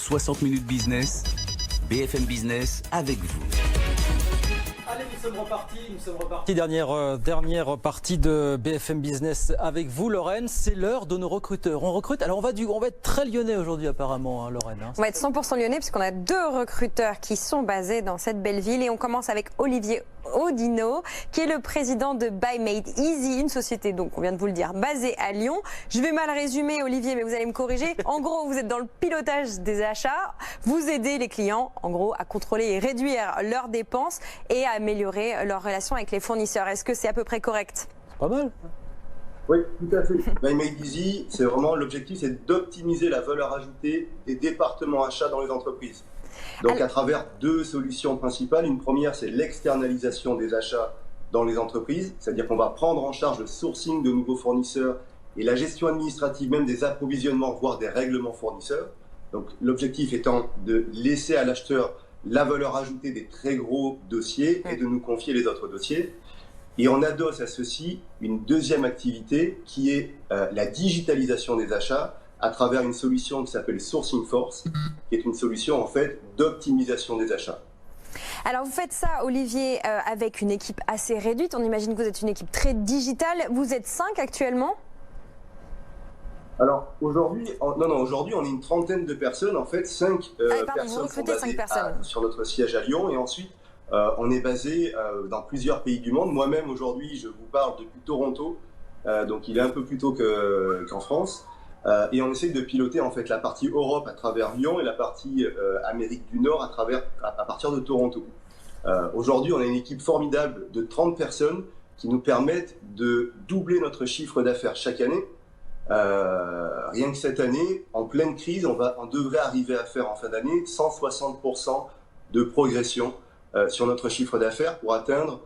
60 minutes business, BFM Business avec vous. Allez, nous sommes repartis. Dernière partie de BFM Business avec vous, Lorraine. C'est l'heure de nos recruteurs. On recrute. Alors, on va être très lyonnais aujourd'hui, apparemment, hein, Lorraine. Hein. On va être 100% lyonnais, puisqu'on a 2 recruteurs qui sont basés dans cette belle ville. Et on commence avec Olivier Audino, qui est le président de Buy Made Easy, une société, donc, on vient de vous le dire, basée à Lyon. Je vais mal résumer, Olivier, mais vous allez me corriger. En gros, vous êtes dans le pilotage des achats. Vous aidez les clients, en gros, à contrôler et réduire leurs dépenses et à améliorer leur relation avec les fournisseurs. Est-ce que c'est à peu près correct? Pas mal. Oui, tout à fait. Buy Made Easy, c'est vraiment l'objectif, c'est d'optimiser la valeur ajoutée des départements achats dans les entreprises. Donc à travers 2 solutions principales. Une première, c'est l'externalisation des achats dans les entreprises, c'est-à-dire qu'on va prendre en charge le sourcing de nouveaux fournisseurs et la gestion administrative même des approvisionnements, voire des règlements fournisseurs. Donc l'objectif étant de laisser à l'acheteur la valeur ajoutée des très gros dossiers et de nous confier les autres dossiers. Et on adosse à ceci une deuxième activité qui est la digitalisation des achats à travers une solution qui s'appelle Sourcing Force, qui est une solution en fait d'optimisation des achats. Alors vous faites ça, Olivier, avec une équipe assez réduite. On imagine que vous êtes une équipe très digitale. Vous êtes 5 actuellement? Alors aujourd'hui, aujourd'hui on est une trentaine de personnes, en fait 5 personnes sont basées sur notre siège à Lyon, et ensuite on est basé dans plusieurs pays du monde. Moi-même aujourd'hui je vous parle depuis Toronto, donc il est un peu plus tôt qu'en France, et on essaye de piloter en fait la partie Europe à travers Lyon et la partie Amérique du Nord à partir de Toronto. Aujourd'hui on a une équipe formidable de 30 personnes qui nous permettent de doubler notre chiffre d'affaires chaque année. Rien que cette année, en pleine crise, on devrait arriver à faire en fin d'année 160% de progression sur notre chiffre d'affaires pour atteindre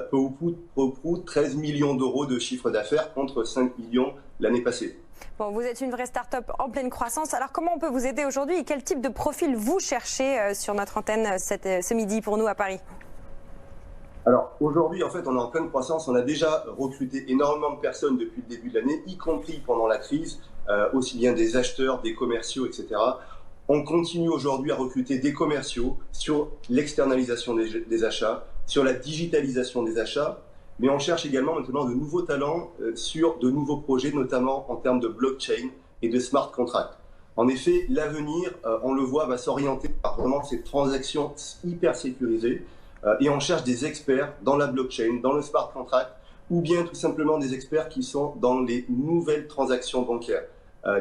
peu ou prou 13 millions d'euros de chiffre d'affaires contre 5 millions l'année passée. Bon, vous êtes une vraie start-up en pleine croissance. Alors comment on peut vous aider aujourd'hui et quel type de profil vous cherchez sur notre antenne ce midi pour nous à Paris? Alors aujourd'hui, en fait, on est en pleine croissance. On a déjà recruté énormément de personnes depuis le début de l'année, y compris pendant la crise, aussi bien des acheteurs, des commerciaux, etc. On continue aujourd'hui à recruter des commerciaux sur l'externalisation des achats, sur la digitalisation des achats, mais on cherche également maintenant de nouveaux talents sur de nouveaux projets, notamment en termes de blockchain et de smart contracts. En effet, l'avenir, on le voit, va s'orienter par vraiment ces transactions hyper sécurisées. Et on cherche des experts dans la blockchain, dans le smart contract, ou bien tout simplement des experts qui sont dans les nouvelles transactions bancaires,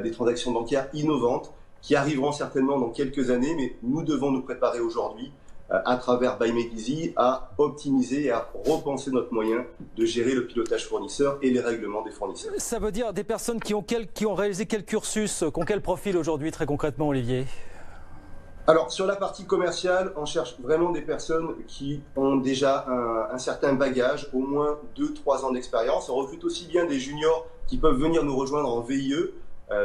des transactions bancaires innovantes qui arriveront certainement dans quelques années, mais nous devons nous préparer aujourd'hui à travers Buy Made Easy à optimiser et à repenser notre moyen de gérer le pilotage fournisseur et les règlements des fournisseurs. Ça veut dire des personnes qui ont réalisé quel cursus, qui ont quel profil aujourd'hui très concrètement, Olivier? Alors, sur la partie commerciale, on cherche vraiment des personnes qui ont déjà un certain bagage, au moins 2-3 ans d'expérience. On recrute aussi bien des juniors qui peuvent venir nous rejoindre en VIE.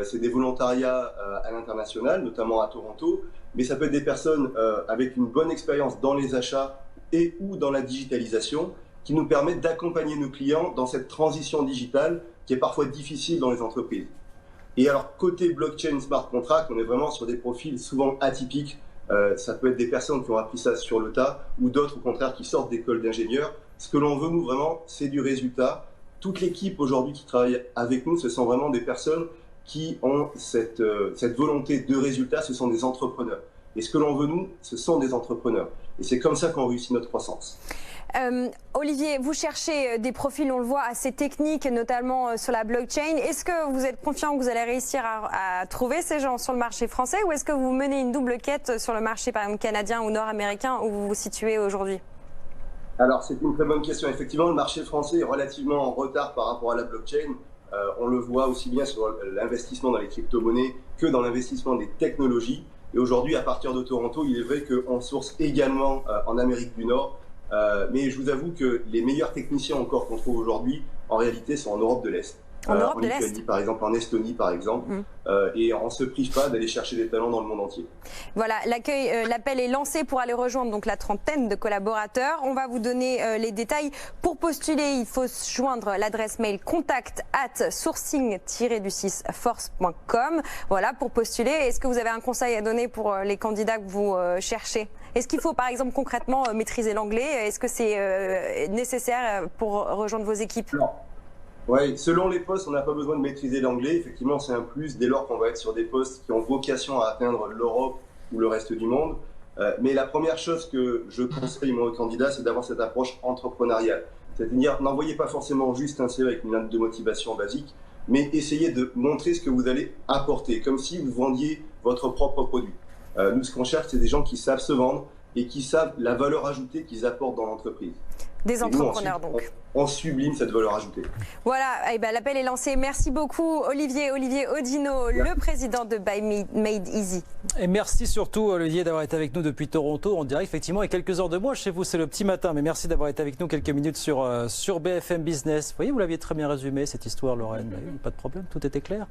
C'est des volontariats à l'international, notamment à Toronto. Mais ça peut être des personnes avec une bonne expérience dans les achats et ou dans la digitalisation qui nous permettent d'accompagner nos clients dans cette transition digitale qui est parfois difficile dans les entreprises. Et alors, côté blockchain smart contract, on est vraiment sur des profils souvent atypiques. Ça peut être des personnes qui ont appris ça sur le tas ou d'autres, au contraire, qui sortent d'écoles d'ingénieurs. Ce que l'on veut, nous, vraiment, c'est du résultat. Toute l'équipe aujourd'hui qui travaille avec nous, ce sont vraiment des personnes qui ont cette volonté de résultat. Ce sont des entrepreneurs. Et ce que l'on veut, nous, ce sont des entrepreneurs. Et c'est comme ça qu'on réussit notre croissance. Olivier, vous cherchez des profils, on le voit, assez techniques, notamment sur la blockchain. Est-ce que vous êtes confiant que vous allez réussir à trouver ces gens sur le marché français, ou est-ce que vous menez une double quête sur le marché, par exemple, canadien ou nord-américain, où vous vous situez aujourd'hui? Alors, c'est une très bonne question. Effectivement, le marché français est relativement en retard par rapport à la blockchain. On le voit aussi bien sur l'investissement dans les crypto-monnaies que dans l'investissement des technologies. Et aujourd'hui, à partir de Toronto, il est vrai qu'on source également en Amérique du Nord. Mais je vous avoue que les meilleurs techniciens encore qu'on trouve aujourd'hui, en réalité, sont en Europe de l'Est. En Europe de Lituanie, l'Est. par exemple, en Estonie, par exemple. Et on ne se prive pas d'aller chercher des talents dans le monde entier. Voilà, l'appel est lancé pour aller rejoindre donc la trentaine de collaborateurs. On va vous donner les détails. Pour postuler, il faut joindre l'adresse mail contact@sourcing-force.com. Voilà, pour postuler. Est-ce que vous avez un conseil à donner pour les candidats que vous cherchez? Est-ce qu'il faut, par exemple, concrètement maîtriser l'anglais? Est-ce que c'est nécessaire pour rejoindre vos équipes? Oui, selon les postes, on n'a pas besoin de maîtriser l'anglais. Effectivement, c'est un plus dès lors qu'on va être sur des postes qui ont vocation à atteindre l'Europe ou le reste du monde. Mais la première chose que je conseille moi aux candidats, c'est d'avoir cette approche entrepreneuriale. C'est-à-dire, n'envoyez pas forcément juste un CV avec une lettre de motivation basique, mais essayez de montrer ce que vous allez apporter, comme si vous vendiez votre propre produit. Nous, ce qu'on cherche, c'est des gens qui savent se vendre et qui savent la valeur ajoutée qu'ils apportent dans l'entreprise. Des entrepreneurs, et nous, ensuite, donc. On sublime cette valeur ajoutée. Voilà, eh ben, l'appel est lancé. Merci beaucoup Olivier Audinot, le président de Buy Made Easy. Et merci surtout Olivier d'avoir été avec nous depuis Toronto. On dirait effectivement, il y a quelques heures de moi chez vous, c'est le petit matin. Mais merci d'avoir été avec nous quelques minutes sur BFM Business. Vous voyez, vous l'aviez très bien résumé cette histoire, Lorraine. Pas de problème, tout était clair.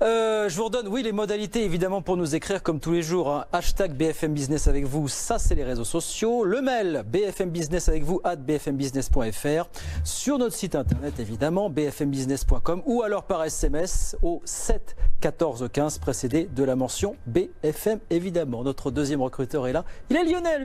Je vous redonne, oui, les modalités évidemment pour nous écrire comme tous les jours. Hein. Hashtag BFM Business avec vous, ça c'est les réseaux sociaux. Le mail bfmbusiness avec vous @bfmbusiness.fr. Sur notre site internet évidemment, bfmbusiness.com ou alors par SMS au 7 14 15 précédé de la mention BFM évidemment. Notre deuxième recruteur est là, il est lyonnais.